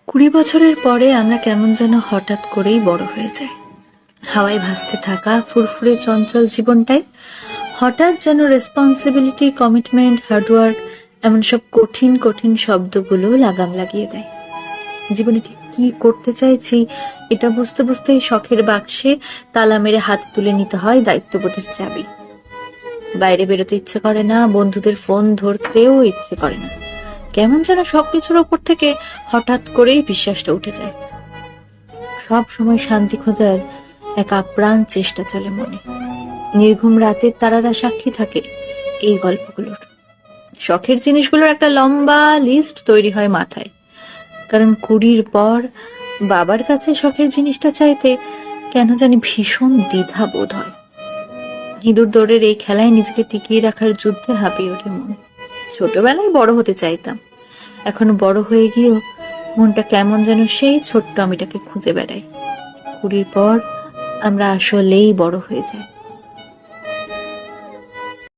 20 বছরের পরে আমরা কেমন যেন হঠাৎ করেই বড় হয়ে যাই। হাওয়ায় ভাসতে থাকা ফুরফুরে চঞ্চল জীবনটাই হঠাৎ যেন রেসপন্সিবিলিটি, কমিটমেন্ট, হার্ডওয়ার্ক এমন সব কঠিন কঠিন শব্দগুলো লাগাম লাগিয়ে দেয়। জীবনে ঠিক কি করতে চাইছি এটা বুঝতে বুঝতেই শখের বাক্সে তালা মেরে হাত তুলে নিতে হয় দায়িত্ববোধের চাবি। বাইরে বেরোতে ইচ্ছে করে না, বন্ধুদের ফোন ধরতেও ইচ্ছে করে না। কেমন যেন সবকিছুর ওপর থেকে হঠাৎ করেই বিশ্বাসটা উঠে যায়। সব সময় শান্তি খোঁজার এক আপ্রাণ চেষ্টা চলে মনে। নির্ঘুম রাতের তারারা সাক্ষী থাকে এই গল্পগুলোর। শখের জিনিসগুলোর একটা লম্বা লিস্ট তৈরি হয় মাথায়, কারণ 20 পর বাবার কাছে শখের জিনিসটা চাইতে কেন জানি ভীষণ দ্বিধা বোধ হয়। ইঁদুর দৌড়ের এই খেলায় নিজেকে টিকিয়ে রাখার যুদ্ধে হাঁপিয়ে ওঠে মন। ছোটবেলায় বড় হতে চাইতাম, এখন বড় হয়ে গিয়েও মনটা কেমন যেন সেই ছোট্ট আমিটাকে খুঁজে বেড়াই। 20 পর আমরা আসলেই বড় হয়ে যাই।